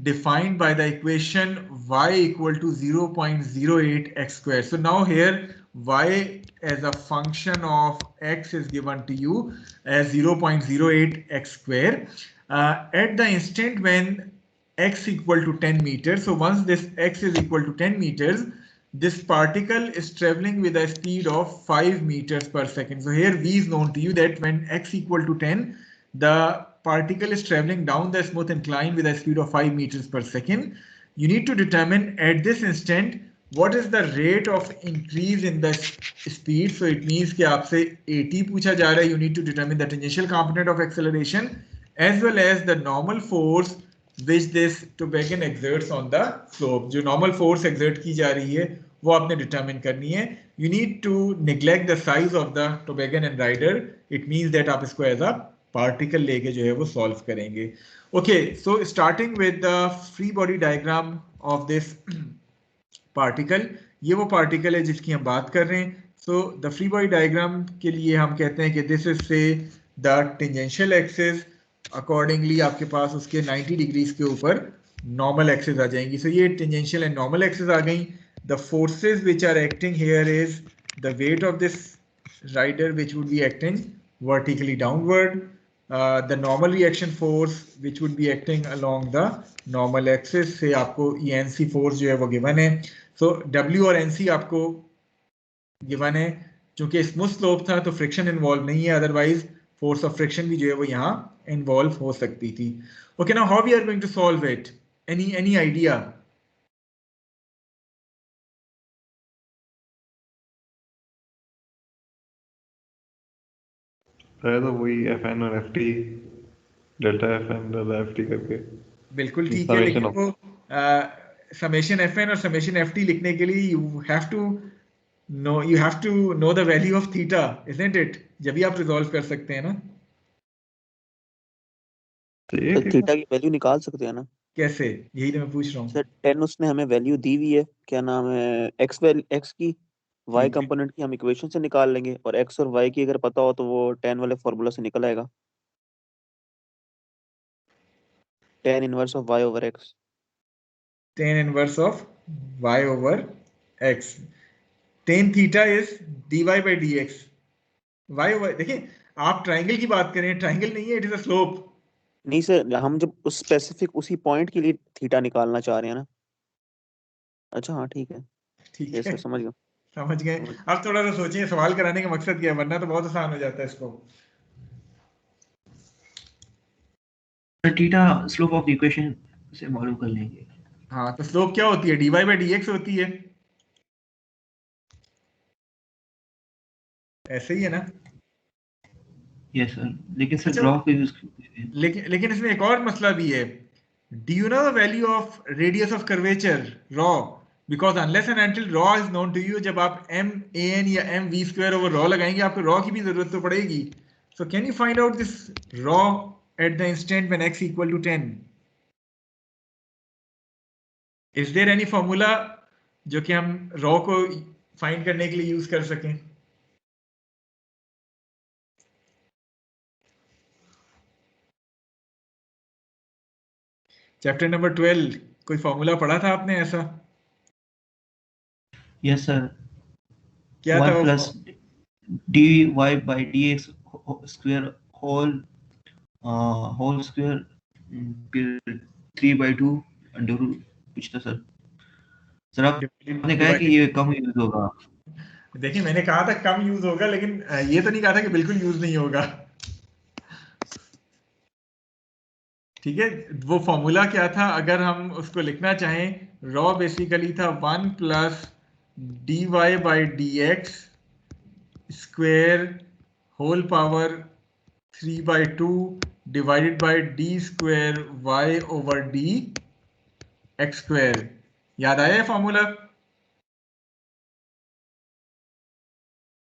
defined by the equation y equal to 0.08 x square. So now here y as a function of x is given to you as 0.08 x square at the instant when x equal to 10 meters. So once this x is equal to 10 meters, this particle is traveling with a speed of 5 meters per second. So here v is known to you that when x equal to 10, the particle is traveling down the smooth incline with a speed of 5 meters per second. You need to determine at this instant what is the rate of increase in the speed. So it means कि आपसे AT पूछा जा रहा है. You need to determine the tangential component of acceleration as well as the normal force which this toboggan exerts on the slope. जो normal force exert की जा रही है वो आपने determine करनी है. You need to neglect the size of the toboggan and rider. It means that आप इसको as a particle लेके जो है वो solve करेंगे. Okay, so starting with the free body diagram of this particle, ये वो particle है जिसकी हम बात कर रहे हैं. So the free body diagram के लिए हम कहते हैं कि this is say the tangential axis. Accordingly आपके पास उसके 90 डिग्रीज के ऊपर नॉर्मल एक्सिस आ जाएंगी. सो ये टेंजेंशियल एंड नॉर्मल एक्सिस आ गई. The forces which are acting here is the weight of this rider which would be acting vertically downward, the normal reaction force which would be acting along the normal axis से आपको ENC फोर्स जो है वो गिवन है. सो W और NC आपको गिवन है. चूंकि स्मूथ स्लोप था तो फ्रिक्शन इन्वॉल्व नहीं है, अदरवाइज फोर्स ऑफ फ्रिक्शन भी जो है वो यहाँ इन्वॉल्व हो सकती थी. Okay, now how we are going to solve it? Any idea? है तो वही FN और FT, delta FN delta FT करके. बिल्कुल ठीक है, लेकिन वो समेशन FN और समेशन FT लिखने के लिए you have to know the value of theta, isn't it? जब भी आप रिजॉल्व कर सकते हैं ना. चाहिए तो थीटा की वैल्यू निकाल सकते हैं ना. कैसे? यही तो मैं पूछ रहा हूँ. सर 10 उसने हमें वैल्यू दी हुई है, क्या नाम है, x की, y ठीक है. कंपोनेंट की हम इक्वेशन से निकाल लेंगे और x और y की अगर पता हो तो वो 10 वाले फॉर्मूला से निकल आएगा. tan inverse of y over x. tan inverse of y over x. tan theta is dy by dx. y over, देखिए आप ट्राइंगल की बात करें, ट्राइंगल नहीं है, इट इज अ स्लोप. नहीं सर, हम जब उस स्पेसिफिक उसी पॉइंट के लिए थीटा निकालना चाह रहे हैं ना. अच्छा हाँ ठीक है. ठीक यस है, सर, समझ गया. समझ गए. अब थोड़ा सा सोचिए सवाल कराने का मकसद क्या है, वरना तो बहुत आसान हो जाता है इसको. थीटा स्लोप ऑफ इक्वेशन से मालूम कर लेंगे. हाँ, तो स्लोप क्या होती है? dy by dx होती है. ऐसे ही है ना? यस सर, लेकिन सर अच्छा, ड्रॉ को यूज करते हैं. लेकिन इसमें एक और मसला भी है. Do you know the value of radius of curvature rho? Because unless and until rho is known to you, जब आप MAN या MV square over rho लगाएंगे आपको rho की भी जरूरत तो पड़ेगी. So can you find out this rho at the instant when x equal to 10? Is there any formula जो कि हम rho को फाइंड करने के लिए यूज कर सकें? चैप्टर नंबर 12 कोई फॉर्मूला पढ़ा था आपने ऐसा? यस सर, क्या था 1 वो? Plus dy by dx square whole square फिर 3/2 अंडर रूट कुछ था सर। सर आपने कहा कि ये कम यूज होगा। देखिए मैंने कहा था कम यूज होगा, लेकिन ये तो नहीं कहा था कि बिल्कुल यूज नहीं होगा। ठीक है, वो फॉर्मूला क्या था अगर हम उसको लिखना चाहें, रॉ बेसिकली था 1 plus d y by d x square whole power 3/2 divided by d square y over d x square. याद आया फॉर्मूला?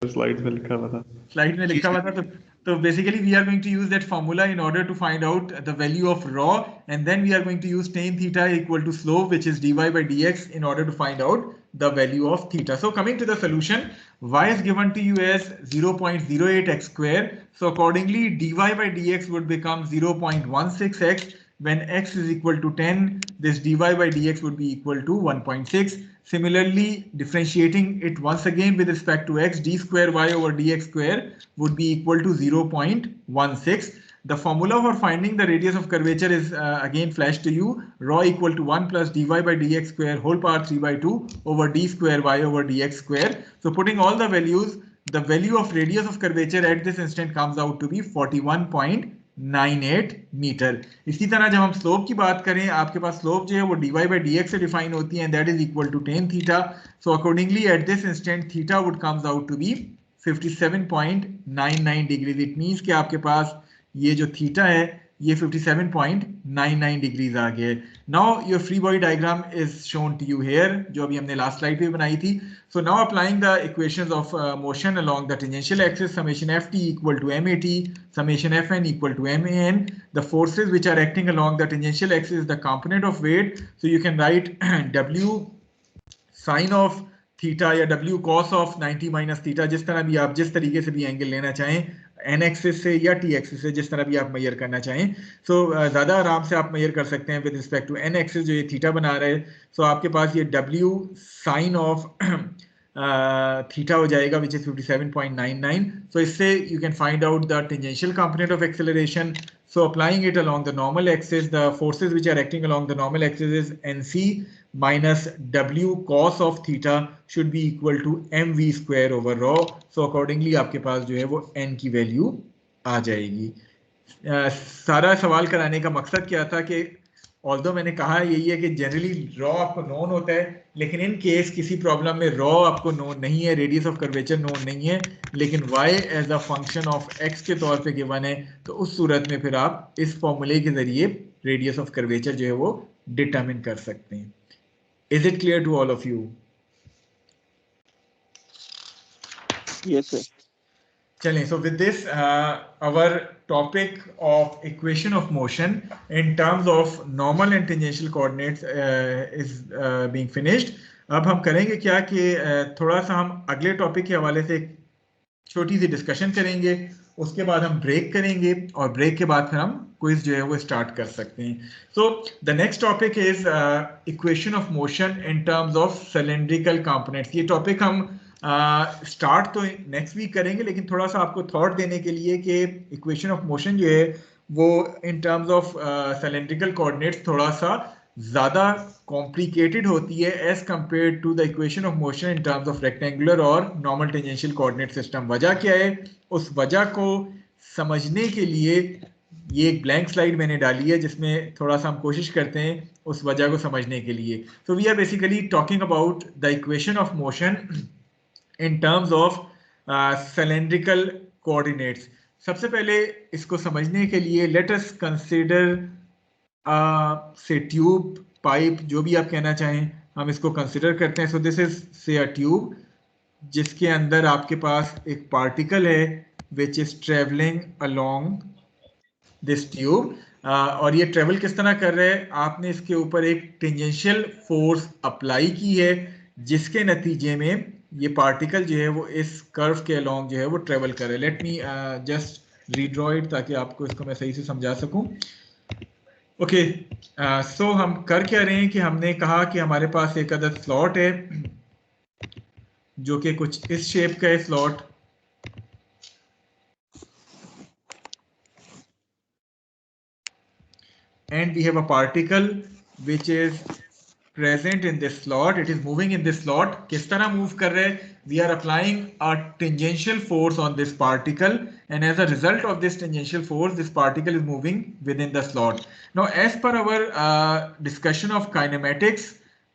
स्लाइड में लिखा हुआ था। स्लाइड में लिखा हुआ था। तो basically we are going to use that formula in order to find out the value of rho, and then we are going to use tan theta equal to slope, which is dy by dx, in order to find out the value of theta. So coming to the solution, y is given to you as 0.08 x square. So accordingly dy by dx would become 0.16 x. When x is equal to 10, this dy by dx would be equal to 1.6. Similarly, differentiating it once again with respect to x, d square y over dx square would be equal to 0.16. The formula for finding the radius of curvature is again flashed to you. Rho equal to 1 plus dy by dx square whole power 3/2 over d square y over dx square. So putting all the values, the value of radius of curvature at this instant comes out to be 41.98 metre. इसी तरह जब हम स्लोप की बात करें, आपके पास स्लोप जो है वो dy by dx से डिफाइन होती है, and that is equal to tan theta. So accordingly at this instant theta would comes out to be 57.99 degrees. It means कि आपके पास ये जो थीटा है ये 57.99 डिग्रीज आ गए। Now your free body diagram is shown to you here, जो अभी हमने लास्ट स्लाइड पे बनाई थी। So now applying the equations of motion along the tangential axis, summation ft equal to mat, summation fn equal to man. The forces which are acting along the tangential axis is the component of weight. So you can write w sin of theta या w cos of 90 minus theta, जिस तरह भी आप जिस तरीके से भी एंगल लेना चाहें, n एक्सिस से या t एक्सिस से, जिस तरह भी आप मेजर करना चाहें। सो ज़्यादा आराम से आप मेजर कर सकते हैं with respect to n axis जो ये थीटा बना रहे हैं। सो आपके पास ये w साइन ऑफ थीटा हो जाएगा विच इज 57.99। सो इससे you can find out the tangential component of acceleration. So applying it along the normal axis, the forces which are acting along the normal axis is nc minus w cos of theta should be equal to mv square over rho. So accordingly आपके पास जो है वो n की वैल्यू आ जाएगी। सारा सवाल कराने का मकसद क्या था कि ऑल्दो मैंने कहा यही है कि जनरली रॉ आपको नोन होता है, लेकिन इन केस किसी प्रॉब्लम में रॉ आपको नोन नहीं है, रेडियस ऑफ कर्वेचर नोन नहीं है, लेकिन y as a function of x के तौर पे गिवन है, तो उस सूरत में फिर आप इस फॉर्मूले के जरिए रेडियस ऑफ कर्वेचर जो है वो डिटरमिन कर सकते हैं। Is it clear to all of you? Yes sir. चलें, so with this our topic of equation of motion in terms of normal and tangential coordinates is being finished. अब हम करेंगे क्या कि थोड़ा सा हम अगले टॉपिक के हवाले से एक छोटी सी डिस्कशन करेंगे, उसके बाद हम ब्रेक करेंगे और ब्रेक के बाद फिर हम क्विज जो है वो स्टार्ट कर सकते हैं। So the next topic is equation of motion in terms of cylindrical components. ये टॉपिक हम स्टार्ट तो नेक्स्ट वीक करेंगे, लेकिन थोड़ा सा आपको थॉट देने के लिए कि इक्वेशन ऑफ मोशन जो है वो in terms of cylindrical coordinates थोड़ा सा ज़्यादा कॉम्प्लिकेटेड होती है as compare to the equation of motion in terms of rectangular और नॉर्मल टेंजेंशियल कोऑर्डिनेट सिस्टम। वजह क्या है, उस वजह को समझने के लिए ये एक ब्लैंक स्लाइड मैंने डाली है जिसमें थोड़ा सा हम कोशिश करते हैं उस वजह को समझने के लिए। So we are basically talking about the equation of motion in terms of cylindrical coordinates. सबसे पहले इसको समझने के लिए let us consider say tube, pipe, जो भी आप कहना चाहें हम इसको कंसिडर करते हैं। So this is say a tube जिसके अंदर आपके पास एक पार्टिकल है which is traveling along this tube और ये ट्रेवल किस तरह कर रहा है, आपने इसके ऊपर एक टेंजेंशियल फोर्स अप्लाई की है जिसके नतीजे में ये पार्टिकल जो है वो इस कर्व के अलोंग जो है वो ट्रेवल करे। Let me just redraw it ताकि आपको इसको मैं सही से समझा सकूं। ओके, सो हम कर क्या रहे हैं कि हमने कहा कि हमारे पास एक अदद स्लॉट है जो कि कुछ इस शेप का है slot, and we have a particle which is present in this slot. It is moving in this slot. किस तरह move कर रहे हैं? We are applying a tangential force on this particle, and as a result of this tangential force, this particle is moving within the slot. Now, as per our discussion of kinematics,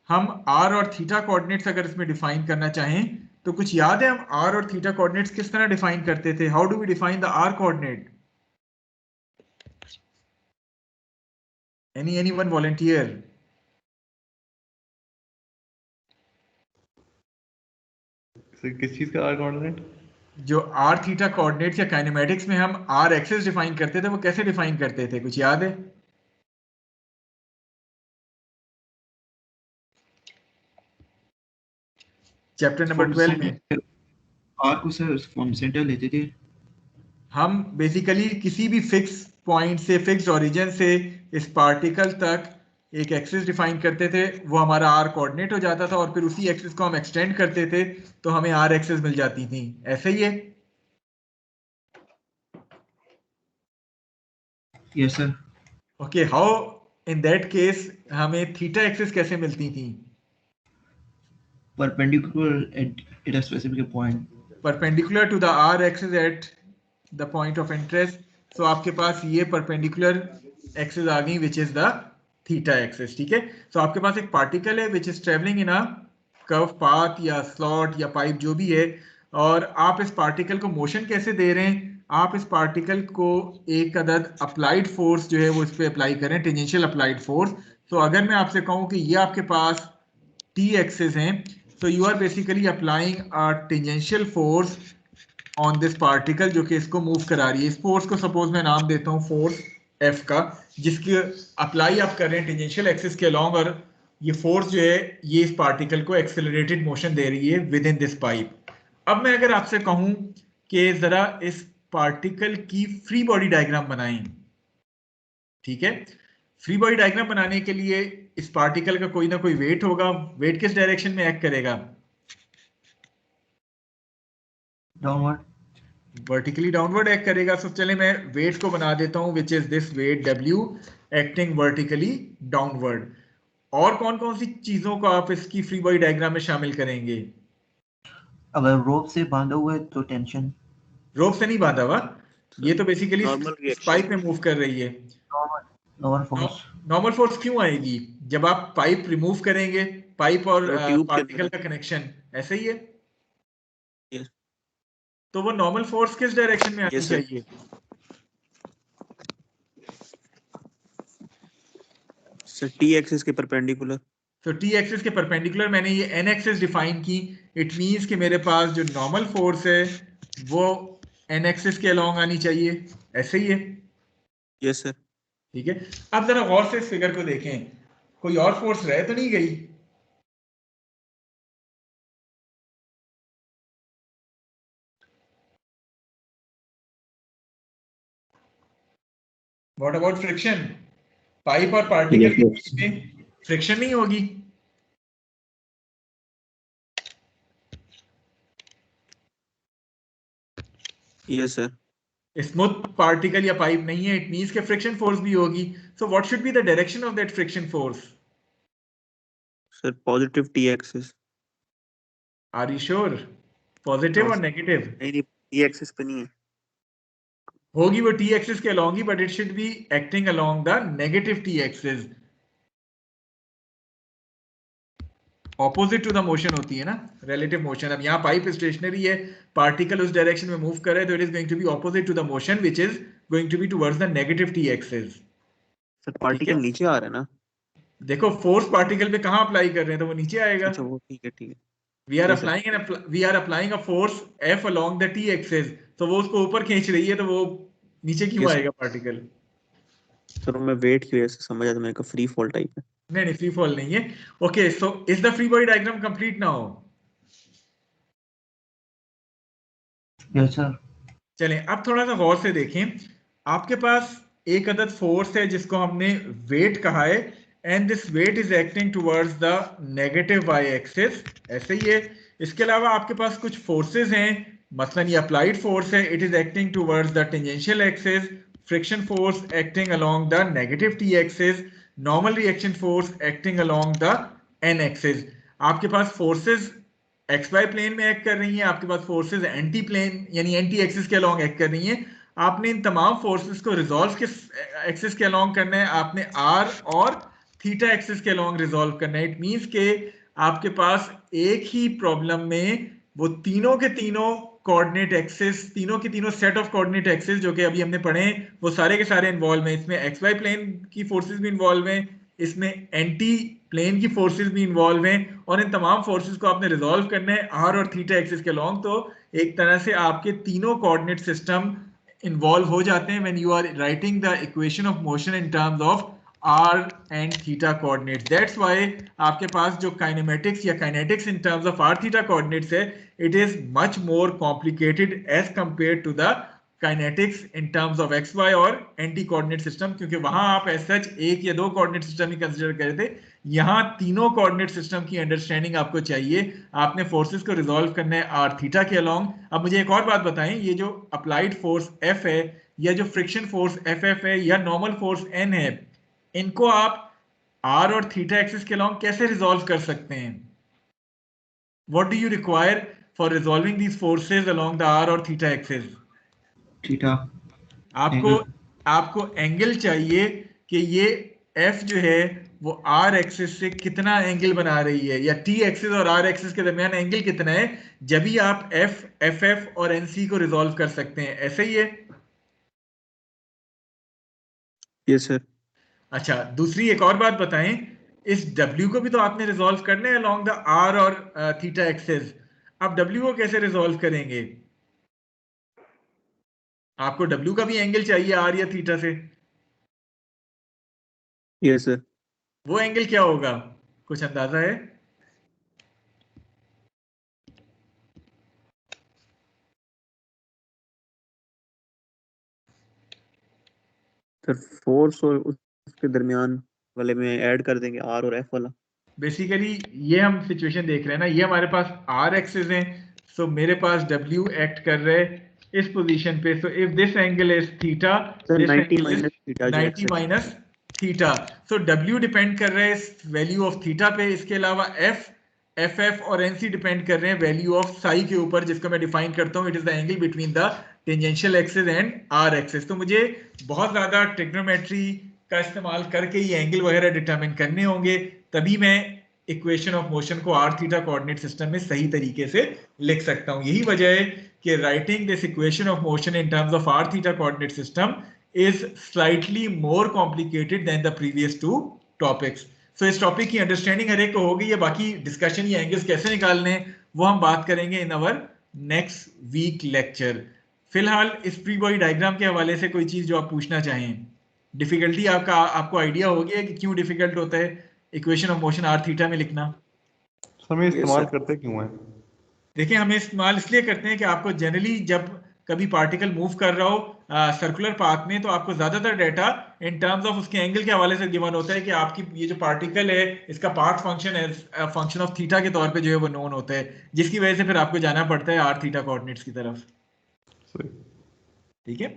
हम r और थीटा कोऑर्डिनेट्स अगर इसमें डिफाइन करना चाहें तो कुछ याद है हम r और थीटा कोऑर्डिनेट्स किस तरह डिफाइन करते थे? How do we define the r coordinate? Anyone volunteer? किस चीज का r कोऑर्डिनेट? जो r थीटा कोऑर्डिनेट्स या काइनेमेटिक्स में हम r एक्सिस डिफाइन करते थे वो कैसे डिफाइन करते थे? कुछ याद है? चैप्टर नंबर 12 में r को सर फ्रॉम सेंटर लेते थे। हम बेसिकली किसी भी फिक्स पॉइंट से, फिक्स्ड ओरिजिन से इस पार्टिकल तक एक एक्सिस डिफाइन करते थे, वो हमारा r कोऑर्डिनेट हो जाता था और फिर उसी एक्सिस को हम एक्सटेंड करते थे तो हमें r एक्सिस मिल जाती थी। ऐसे ही है? Yes sir. Okay, how in that case हमें थीटा एक्सिस कैसे मिलती थी? Perpendicular at a specific point. Perpendicular to the r axis at the point of interest. So आपके पास ये परपेंडिकुलर एक्सिस आ गई which is the theta axis. ठीक है, सो आपके पास एक पार्टिकल है which is travelling in a curve path या स्लॉट या पाइप जो भी है, और आप इस पार्टिकल को मोशन कैसे दे रहे हैं? आप इस पार्टिकल को एक अदद अप्लाइड फोर्स जो है वो इस पे अप्लाई करें, टेंजेंशियल अप्लाइड फोर्स। तो अगर मैं आपसे कहूं कि ये आपके पास t एक्सिस हैं, so you are basically applying a tangential force on this particle जो कि इसको मूव करा रही है। इस फोर्स को सपोज मैं नाम देता हूँ फोर्स F का, जिसकी अप्लाई आप कर रहे हैं टेंजेंशियल एक्सिस के अलॉन्ग, और ये फोर्स जो है ये इस पार्टिकल को एक्सेलरेटेड मोशन दे रही है विद इन दिस पाइप। अब मैं अगर आपसे कहूं कि जरा इस पार्टिकल की फ्री बॉडी डायग्राम बनाएं, ठीक है, फ्री बॉडी डायग्राम बनाने के लिए इस पार्टिकल का कोई ना कोई वेट होगा। वेट किस डायरेक्शन में एक्ट करेगा? डाउनवर्ड। वर्टिकली डाउनवर्ड एक्ट करेगा। सो चले मैं वेट को बना देता हूं which is this weight W acting vertically downward. और कौन कौन सी चीजों को आप इसकी फ्री बॉडी डायग्राम में शामिल करेंगे? अगर रोप से बांधा हुआ है तो टेंशन। रोप से नहीं बांधा हुआ, ये तो बेसिकली Normal reaction. पाइप में मूव कर रही है। Normal force. नॉर्मल फोर्स क्यों आएगी? जब आप पाइप रिमूव करेंगे, पाइप और ट्यूब के पार्टिकल अंदर। का कनेक्शन, ऐसे ही है। Yes. तो वो नॉर्मल फोर्स किस डायरेक्शन में आनी Yes, sir. चाहिए? सर t एक्सिस के परपेंडिकुलर। तो t एक्सिस के परपेंडिकुलर मैंने ये n एक्सिस डिफाइन की। इट मींस कि मेरे पास जो नॉर्मल फोर्स है वो n एक्सिस के अलोंग आनी चाहिए। ऐसे ही है? Yes sir. ठीक है, अब जरा गौर से इस फिगर को देखें, कोई और फोर्स रह तो नहीं गई? What about friction? पाइप और पार्टिकल के बीच में फ्रिक्शन नहीं होगी? Yes sir. स्मूथ पार्टिकल या पाइप नहीं है, इट मींस के फ्रिक्शन फोर्स भी होगी। So what should be the direction of that friction force? Sir positive t axis. Are you sure? Positive और नेगेटिव? नहीं t एक्सिस पे नहीं है। होगी वो t एक्सिस के अलोंग ही, but it should be acting along the negative t axis. Opposite to the motion होती है ना, रिलेटिव मोशन। अब यहाँ पाइप स्टेशनरी है, पार्टिकल उस डायरेक्शन में मूव कर रहा है, तो it is going to be opposite to the motion which is going to be towards the negative t axis. Sir particle नीचे आ रहा है ना? देखो फोर्स पार्टिकल पे कहाँ अप्लाई कर रहे हैं तो वो नीचे आएगा। अच्छा वो ठीक है। we are Yes, sir. applying a force F along the t axis, तो वो उसको ऊपर खींच रही है, तो वो नीचे क्यों Yes, sir. आएगा पार्टिकल? सर मैं वेट की वजह से समझा था, मैंने कहा फ्री फॉल टाइप है। नहीं फ्री फॉल नहीं है। Okay, so is the free body diagram complete now? Yes sir. चलें अब थोड़ा सा गौर से देखें। आपके पास एक अदद फोर्स है जिसको हमने वेट कहा है, and this weight is acting towards the negative y axis. ऐसे ही है, इसके अलावा आपके पास कुछ फोर्सेस हैं, मसलन ये अप्लाइड फोर्स है, it is acting towards the tangential axis, friction force acting along the negative T axis, normal reaction force acting along the an axis. आपके पास फोर्सेस एक्स वाई प्लेन में एक्ट कर रही हैं, आपके पास फोर्सेस एंटी प्लेन यानी एंटी एक्सिस के अलोंग एक्ट कर रही हैं। आपने इन तमाम फोर्सेस को रिजॉल्व के एक्सिस के अलोंग करना है, आपने आर और थीटा एक्सिस के अलोंग रिजॉल्व करना है। इट मींस के आपके पास एक ही प्रॉब्लम में वो तीनों के तीनों कोऑर्डिनेट एक्सिस, तीनों के तीनों सेट ऑफ कोऑर्डिनेट एक्सिस जो कि अभी हमने पढ़े हैं, वो सारे के सारे इन्वॉल्व हैं। इसमें एक्स वाई प्लेन की फोर्सेस भी इन्वॉल्व हैं, इसमें एंटी प्लेन की फोर्सेस भी इन्वॉल्व हैं, और इन तमाम फोर्सेस को आपने रिजॉल्व करना है आर और थीटा एक्सिस के अलोंग। तो एक तरह से आपके तीनों कोऑर्डिनेट सिस्टम इन्वॉल्व हो जाते हैं when you are writing the equation of motion in terms of r and theta coordinates. That's why आपके पास जो kinematics या kinetics in terms of r theta coordinates है, it is much more complicated as compared to the kinetics in terms of x y और anti coordinate system, क्योंकि वहां आप as such एक या दो coordinate system ही consider कर रहे थे। यहाँ तीनों coordinate system की understanding आपको चाहिए, आपने forces को resolve करना है r theta के along। अब मुझे एक और बात बताएं, ये जो applied force F है या जो friction force FF है या normal force N है, इनको आप r और थीटा एक्सिस के अलोंग कैसे रिजॉल्व कर सकते हैं? What do you require for resolving these forces along the r और थीटा एक्सिस? थीटा आपको एंगल चाहिए कि ये f जो है वो r एक्सिस से कितना एंगल बना रही है, या t एक्सिस और r एक्सिस के दरमियान एंगल कितना है, जब ही आप f, ff और nc को रिजॉल्व कर सकते हैं। ऐसे ही है? Yes sir. अच्छा, दूसरी एक और बात बताएं, इस W को भी तो आपने रिजॉल्व करना है अलोंग द R और थीटा एक्सिस। अब W को कैसे रिजॉल्व करेंगे? आपको W का भी एंगल चाहिए R या थीटा से। Yes sir. वो एंगल क्या होगा, कुछ अंदाजा है? सर फोर्स और उसके दरमियान वाले में ऐड कर देंगे आर और एफ वाला। बेसिकली ये हम सिचुएशन देख रहे हैं ना, ये हमारे पास R एक्सिस है, सो मेरे पास W एक्ट कर रहे हैं इस पोजीशन पे। So if this angle is theta, sir this 90 angle minus is theta जो 90 माइनस थीटा। सो W डिपेंड कर रहे हैं वैल्यू ऑफ थीटा पे, इसके अलावा F, FF और NC डिपेंड कर रहे हैं वैल्यू ऑफ साई के ऊपर, जिसको मैं डिफाइन करता हूँ, it is the angle between the tangential axis and R axis. तो मुझे बहुत ज्यादा ट्रिग्नोमेट्री का इस्तेमाल करके ये एंगल वगैरह डिटरमिन करने होंगे, तभी मैं इक्वेशन ऑफ मोशन को r थीटा कोऑर्डिनेट सिस्टम में सही तरीके से लिख सकता हूं। यही वजह है कि writing this equation of motion in terms of r theta coordinate system is slightly more complicated than the previous two topics. So इस टॉपिक की अंडरस्टैंडिंग हर एक को हो गई है। बाकी डिस्कशन या एंगल्स कैसे निकालने हैं वो हम बात करेंगे इन अवर नेक्स्ट वीक लेक्चर। फिलहाल इस प्री बॉडी डायग्राम के हवाले से कोई चीज जो आप पूछना चाहें? डिफिकल्टी आपको आइडिया हो गया कि क्यों डिफिकल्ट होता है equation of motion r theta में लिखना? समय इस्तेमाल करते क्यों है? देखिए, हमें इस्तेमाल इसलिए करते हैं कि आपको जनरली जब कभी पार्टिकल मूव कर रहा हो सर्कुलर पाथ में, तो आपको ज्यादातर डाटा इन टर्म्स ऑफ उसके एंगल के हवाले से गिवन होता है कि आपकी ये जो पार्टिकल है इसका पाथ फंक्शन है फंक्शन ऑफ थीटा के तौर पे जो है वो नोन होता है, जिसकी वजह से फिर आपको जाना पड़ता है r थीटा कोऑर्डिनेट्स की तरफ। ठीक है,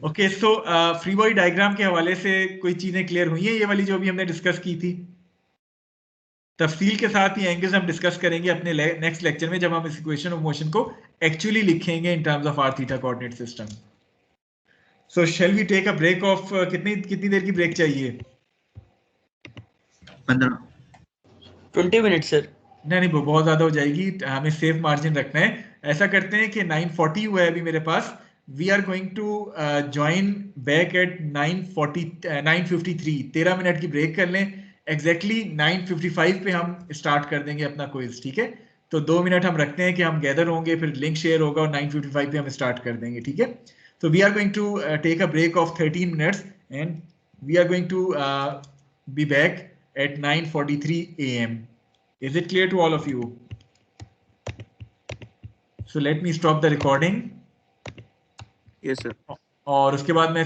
okay. So free body diagram के हवाले से कोई चीजें क्लियर हुई है? ये वाली जो अभी हमने डिस्कस की थी, तफसील के साथ ये एंगल्स हम डिस्कस करेंगे अपने नेक्स्ट लेक्चर में, जब हम इस इक्वेशन ऑफ मोशन को एक्चुअली लिखेंगे in terms of r theta coordinate system. So shall we take a break of कितनी देर की ब्रेक चाहिए? 20 मिनट सर। नहीं, बहुत ज्यादा हो जाएगी, हमें सेफ मार्जिन रखना है। ऐसा करते हैं कि 9:40 हुआ है अभी मेरे पास, we are going to join back at 9:53। 13 minute की ब्रेक कर लें, एग्जैक्टली 9:55 पे हम स्टार्ट कर देंगे अपना क्विज। ठीक है, तो 2 मिनट हम रखते हैं कि हम गैदर होंगे, फिर लिंक शेयर होगा और 9:55 पे हम स्टार्ट कर देंगे। ठीक है, तो we are going to take a break of 13 minutes and we are going to be back at 9:43 a.m. Is it clear to all of you? So let me stop the recording. Yes sir. और उसके बाद मैं